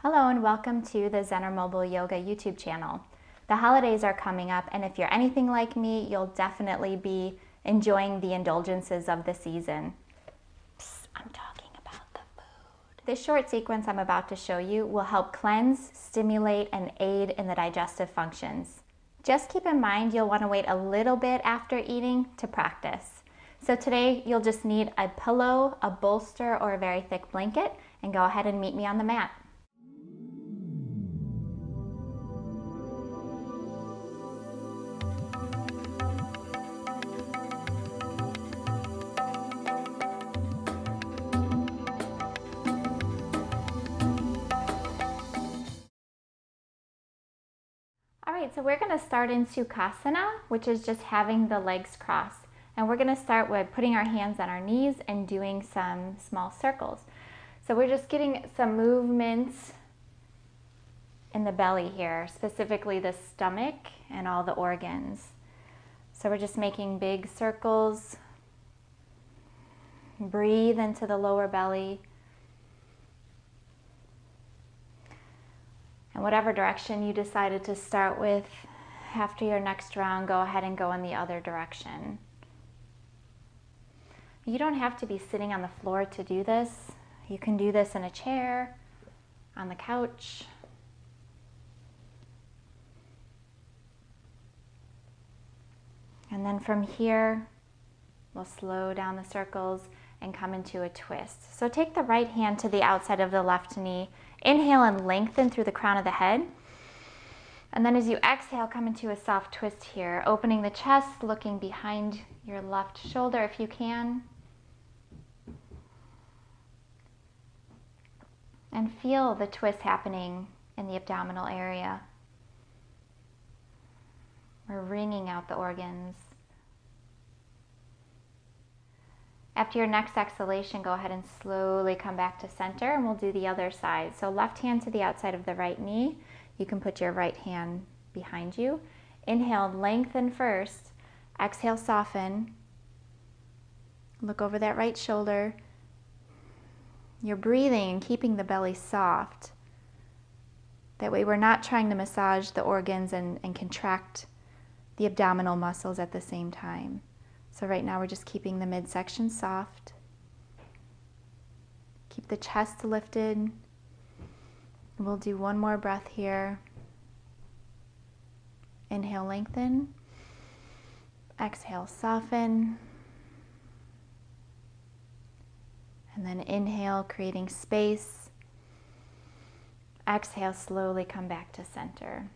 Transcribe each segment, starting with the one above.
Hello and welcome to the ZENner Mobile Yoga YouTube channel. The holidays are coming up, and if you're anything like me, you'll definitely be enjoying the indulgences of the season. Psst, I'm talking about the food. This short sequence I'm about to show you will help cleanse, stimulate, and aid in the digestive functions. Just keep in mind you'll want to wait a little bit after eating to practice. So today you'll just need a pillow, a bolster, or a very thick blanket, and go ahead and meet me on the mat. Alright, so we're going to start in sukhasana, which is just having the legs crossed. And we're going to start with putting our hands on our knees and doing some small circles. So we're just getting some movements in the belly here, specifically the stomach and all the organs. So we're just making big circles. Breathe into the lower belly. And whatever direction you decided to start with, after your next round, go ahead and go in the other direction. You don't have to be sitting on the floor to do this. You can do this in a chair, on the couch. And then from here, we'll slow down the circles and come into a twist. So take the right hand to the outside of the left knee. Inhale and lengthen through the crown of the head. And then as you exhale, come into a soft twist here, opening the chest, looking behind your left shoulder if you can. And feel the twist happening in the abdominal area. We're wringing out the organs. After your next exhalation, go ahead and slowly come back to center, and we'll do the other side. So left hand to the outside of the right knee. You can put your right hand behind you. Inhale, lengthen first. Exhale, soften. Look over that right shoulder. You're breathing and keeping the belly soft. That way we're not trying to massage the organs and contract the abdominal muscles at the same time. So right now we're just keeping the midsection soft. Keep the chest lifted. We'll do one more breath here. Inhale, lengthen. Exhale, soften. And then inhale, creating space. Exhale, slowly come back to center.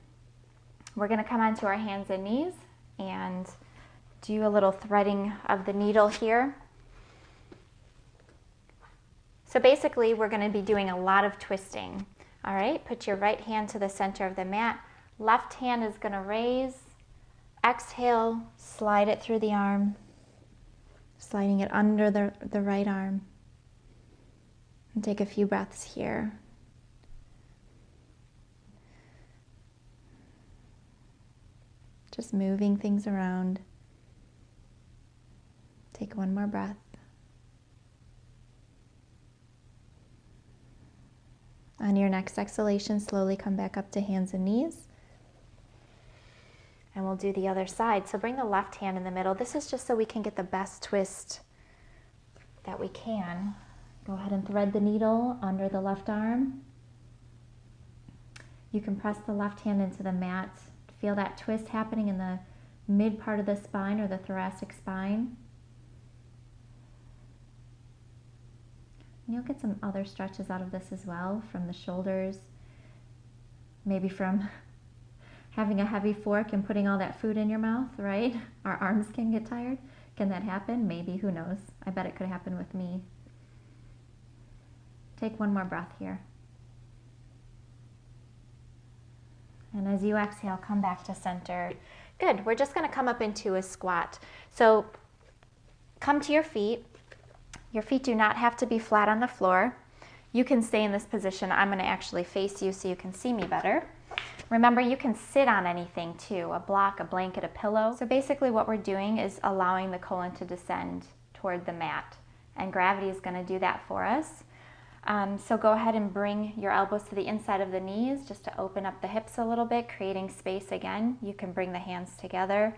We're going to come onto our hands and knees and do a little threading of the needle here. So basically we're going to be doing a lot of twisting. All right, put your right hand to the center of the mat. Left hand is going to raise. Exhale, slide it through the arm, sliding it under the right arm. And take a few breaths here. Just moving things around. Take one more breath. On your next exhalation, slowly come back up to hands and knees. And we'll do the other side. So bring the left hand in the middle. This is just so we can get the best twist that we can. Go ahead and thread the needle under the left arm. You can press the left hand into the mat. Feel that twist happening in the mid part of the spine or the thoracic spine. And you'll get some other stretches out of this as well, from the shoulders, maybe from having a heavy fork and putting all that food in your mouth, right? Our arms can get tired. Can that happen? Maybe, who knows? I bet it could happen with me. Take one more breath here. And as you exhale, come back to center. Good, we're just gonna come up into a squat. So come to your feet. Your feet do not have to be flat on the floor. You can stay in this position. I'm gonna actually face you so you can see me better. Remember, you can sit on anything too, a block, a blanket, a pillow. So basically what we're doing is allowing the colon to descend toward the mat, and gravity is gonna do that for us. So go ahead and bring your elbows to the inside of the knees just to open up the hips a little bit, creating space again. You can bring the hands together,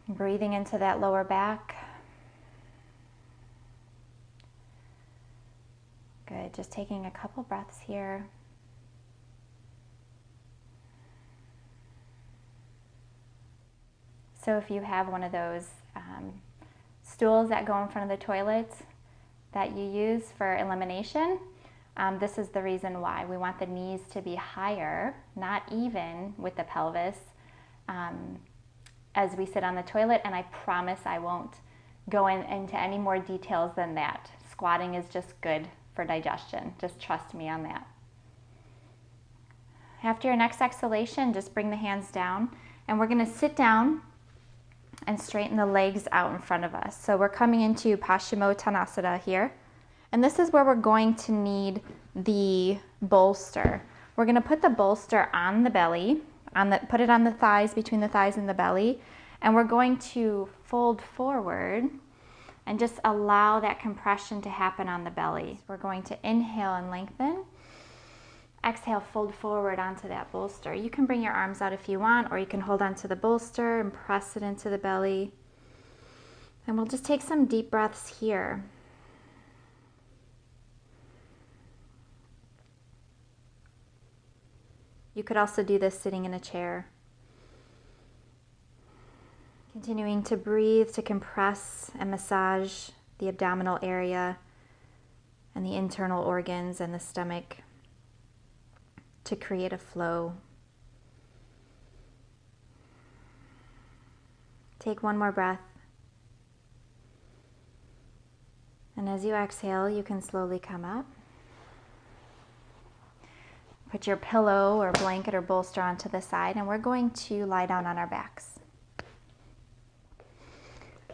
breathing into that lower back. Good, just taking a couple breaths here. So if you have one of those stools that go in front of the toilet that you use for elimination, this is the reason why. We want the knees to be higher, not even with the pelvis, as we sit on the toilet, and I promise I won't go into any more details than that. Squatting is just good for digestion. Just trust me on that. After your next exhalation, just bring the hands down, and we're going to sit down and straighten the legs out in front of us. So we're coming into Paschimottanasana here. And this is where we're going to need the bolster. We're going to put the bolster on the belly, put it on the thighs, between the thighs and the belly, and we're going to fold forward and just allow that compression to happen on the belly. We're going to inhale and lengthen. Exhale, fold forward onto that bolster. You can bring your arms out if you want, or you can hold onto the bolster and press it into the belly. And we'll just take some deep breaths here. You could also do this sitting in a chair. Continuing to breathe, to compress and massage the abdominal area and the internal organs and the stomach, to create a flow. Take one more breath. And as you exhale, you can slowly come up. Put your pillow or blanket or bolster onto the side, and we're going to lie down on our backs.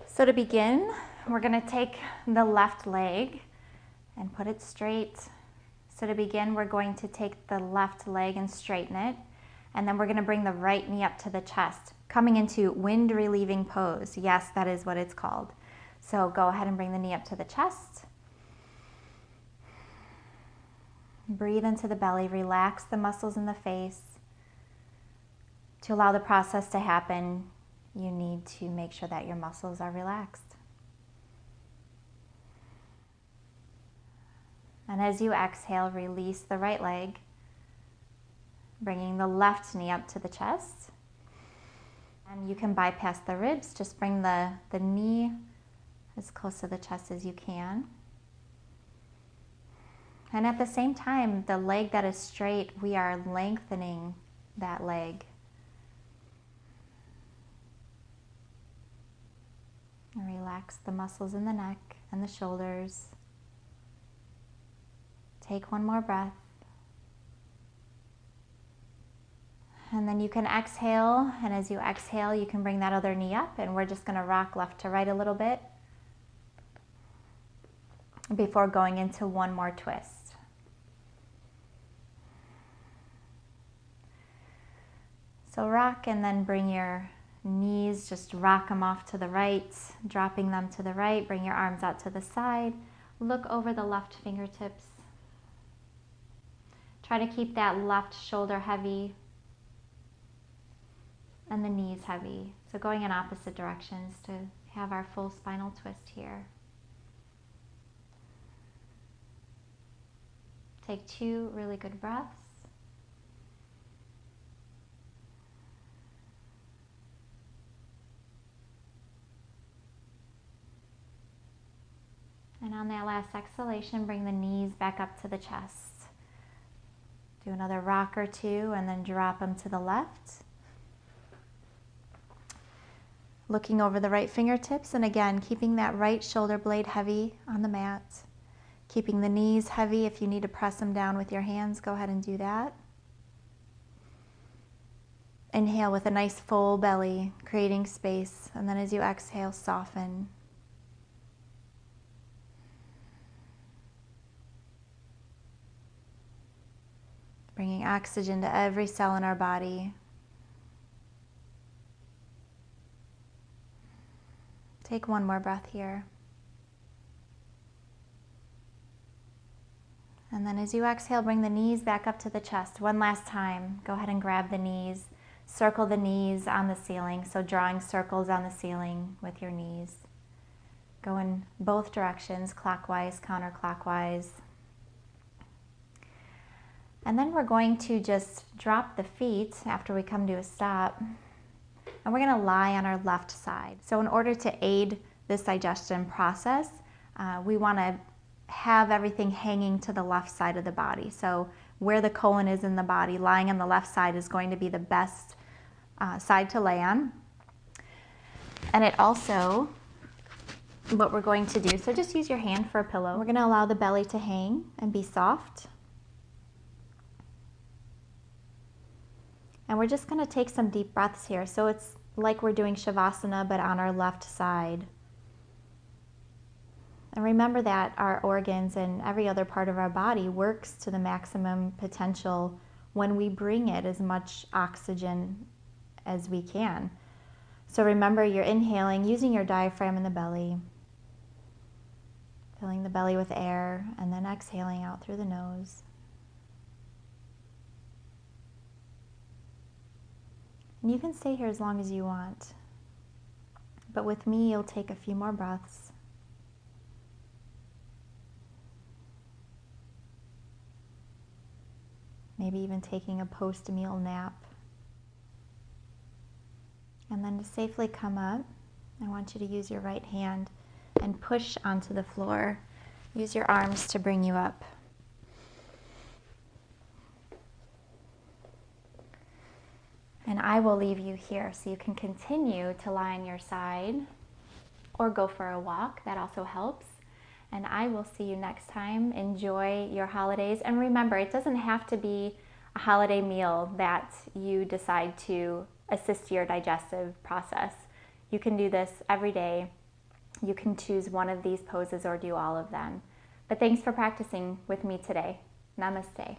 So to begin, we're going to take the left leg and put it straight. So to begin, we're going to take the left leg and straighten it, and then we're going to bring the right knee up to the chest, coming into wind relieving pose. Yes, that is what it's called. So go ahead and bring the knee up to the chest. Breathe into the belly, relax the muscles in the face. To allow the process to happen, you need to make sure that your muscles are relaxed. And as you exhale, release the right leg, bringing the left knee up to the chest. And you can bypass the ribs, just bring the knee as close to the chest as you can. And at the same time, the leg that is straight, we are lengthening that leg. And relax the muscles in the neck and the shoulders. Take one more breath. And then you can exhale, and as you exhale, you can bring that other knee up, and we're just going to rock left to right a little bit before going into one more twist. So rock, and then bring your knees, just rock them off to the right, dropping them to the right. Bring your arms out to the side. Look over the left fingertips. Try to keep that left shoulder heavy and the knees heavy. So going in opposite directions to have our full spinal twist here. Take 2 really good breaths. And on that last exhalation, bring the knees back up to the chest. Do another rock or two, and then drop them to the left. Looking over the right fingertips, and again, keeping that right shoulder blade heavy on the mat. Keeping the knees heavy. If you need to press them down with your hands, go ahead and do that. Inhale with a nice full belly, creating space, and then as you exhale, soften. Bringing oxygen to every cell in our body. Take one more breath here. And then as you exhale, bring the knees back up to the chest. One last time, go ahead and grab the knees. Circle the knees on the ceiling, so drawing circles on the ceiling with your knees. Go in both directions, clockwise, counterclockwise. And then we're going to just drop the feet after we come to a stop. And we're going to lie on our left side. So in order to aid this digestion process, we want to have everything hanging to the left side of the body. So where the colon is in the body, lying on the left side is going to be the best side to lay on. And it also, what we're going to do, so just use your hand for a pillow. We're going to allow the belly to hang and be soft. And we're just going to take some deep breaths here. So it's like we're doing Shavasana, but on our left side. And remember that our organs and every other part of our body works to the maximum potential when we bring it as much oxygen as we can. So remember, you're inhaling using your diaphragm in the belly, filling the belly with air, and then exhaling out through the nose. And you can stay here as long as you want. But with me, you'll take a few more breaths. Maybe even taking a post-meal nap. And then to safely come up, I want you to use your right hand and push onto the floor. Use your arms to bring you up. And I will leave you here so you can continue to lie on your side or go for a walk. That also helps. And I will see you next time. Enjoy your holidays. And remember, it doesn't have to be a holiday meal that you decide to assist your digestive process. You can do this every day. You can choose one of these poses or do all of them. But thanks for practicing with me today. Namaste.